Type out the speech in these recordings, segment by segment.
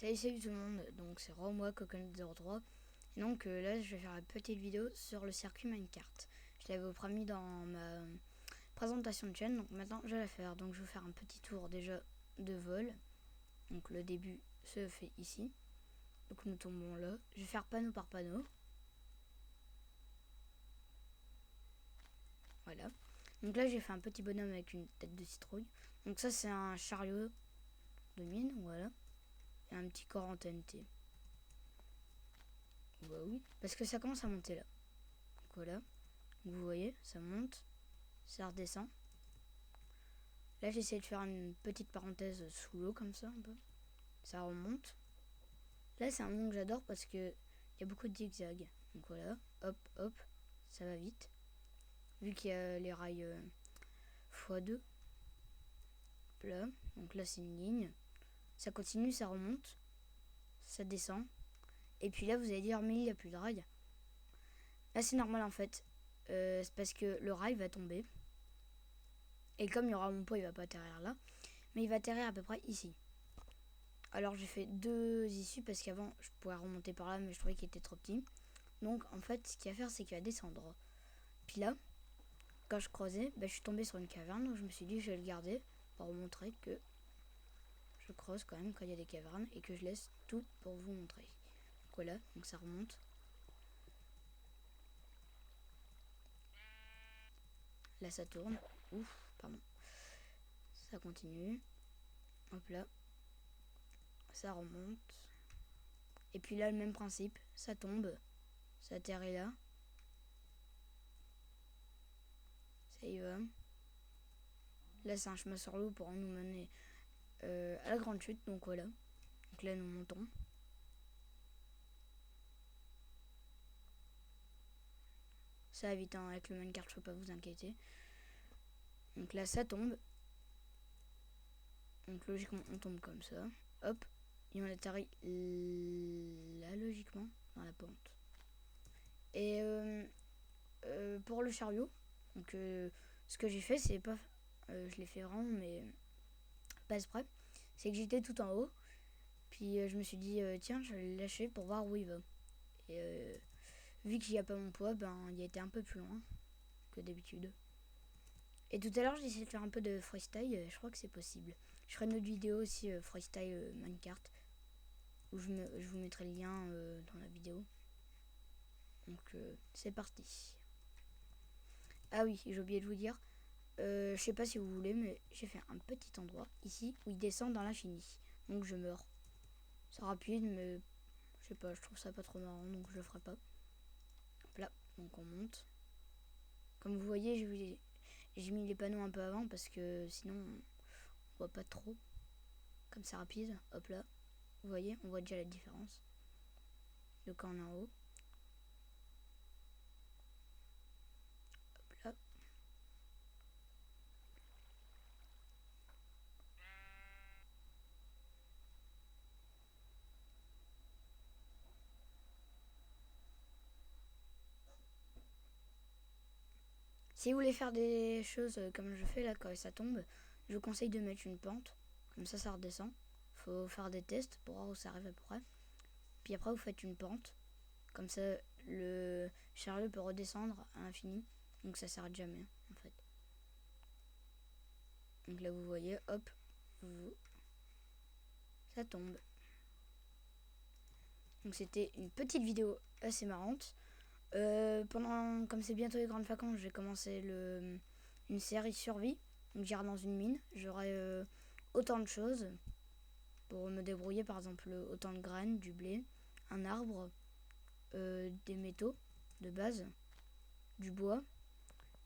Salut tout le monde, donc c'est moi Coconut03 et donc là je vais faire une petite vidéo sur le circuit Minecart. Je l'avais promis dans ma présentation de chaîne, donc maintenant je vais la faire. Donc je vais faire un petit tour déjà de vol. Donc le début se fait ici, donc nous tombons là. Je vais faire panneau par panneau. Voilà, donc là j'ai fait un petit bonhomme avec une tête de citrouille. Donc ça c'est un chariot de mine, voilà, et un petit corps en TNT. Bah oui, parce que ça commence à monter là. Donc voilà, vous voyez, ça monte, ça redescend. Là j'essaie de faire une petite parenthèse sous l'eau comme ça un peu. Ça remonte. Là c'est un monde que j'adore parce que il y a beaucoup de zigzags. Donc voilà, hop hop, ça va vite. Vu qu'il y a les rails x2. Là, donc là c'est une ligne. Ça continue, ça remonte, ça descend. Et puis là vous allez dire mais il n'y a plus de rail. Là c'est normal en fait. C'est parce que le rail va tomber. Et comme il y aura mon pot, il va pas atterrir là. Mais il va atterrir à peu près ici. Alors j'ai fait deux issues parce qu'avant je pouvais remonter par là mais je trouvais qu'il était trop petit. Donc en fait ce qu'il va faire c'est qu'il va descendre. Puis là, quand je creusais, je suis tombée sur une caverne. Donc je me suis dit je vais le garder pour vous montrer que je creuse quand même quand il y a des cavernes. Et que je laisse tout pour vous montrer. Donc voilà, donc ça remonte. Là ça tourne. Ouf, pardon. Ça continue. Hop là. Ça remonte. Et puis là le même principe. Ça tombe. Ça atterrit là. Ça y va. Là c'est un chemin sur l'eau pour nous mener à la grande chute. Donc voilà. Donc là nous montons. Ça va vite hein, avec le minecart, je peux pas vous inquiéter. Donc là ça tombe. Donc logiquement on tombe comme ça. Hop. Et on atterrit là logiquement dans la pente. Et pour le chariot, donc ce que j'ai fait c'est pas... je l'ai fait vraiment mais pas exprès. C'est que j'étais tout en haut. Puis je me suis dit tiens je vais le lâcher pour voir où il va. Et vu qu'il n'y a pas mon poids, il a été un peu plus loin que d'habitude. Et tout à l'heure j'ai essayé de faire un peu de freestyle, je crois que c'est possible. Je ferai une autre vidéo aussi freestyle Minecart où je vous mettrai le lien dans la vidéo. Donc c'est parti. Ah oui, j'ai oublié de vous dire, je sais pas si vous voulez, mais j'ai fait un petit endroit ici où il descend dans l'infini. Donc je meurs. C'est rapide, mais je sais pas, je trouve ça pas trop marrant, donc je le ferai pas. Hop là, donc on monte. Comme vous voyez, j'ai mis les panneaux un peu avant parce que sinon on voit pas trop. Comme c'est rapide, hop là. Vous voyez, on voit déjà la différence. Le quand on est en haut. Hop là. Si vous voulez faire des choses comme je fais là quand ça tombe, je vous conseille de mettre une pente. Comme ça redescend. Faut faire des tests pour voir où ça arrive à peu près. Puis après vous faites une pente. Comme ça le chariot peut redescendre à l'infini. Donc ça s'arrête jamais en fait. Donc là vous voyez, hop, ça tombe. Donc c'était une petite vidéo assez marrante. Comme c'est bientôt les grandes vacances, j'ai commencé une série survie. Donc j'irai dans une mine. J'aurai autant de choses pour me débrouiller, par exemple autant de graines, du blé, un arbre, des métaux de base, du bois.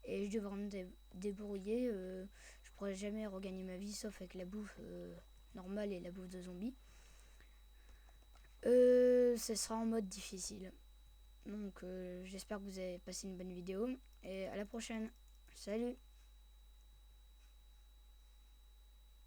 Et je devrais me débrouiller. Je pourrais jamais regagner ma vie sauf avec la bouffe normale et la bouffe de zombies. Ce sera en mode difficile. Donc j'espère que vous avez passé une bonne vidéo et à la prochaine. Salut!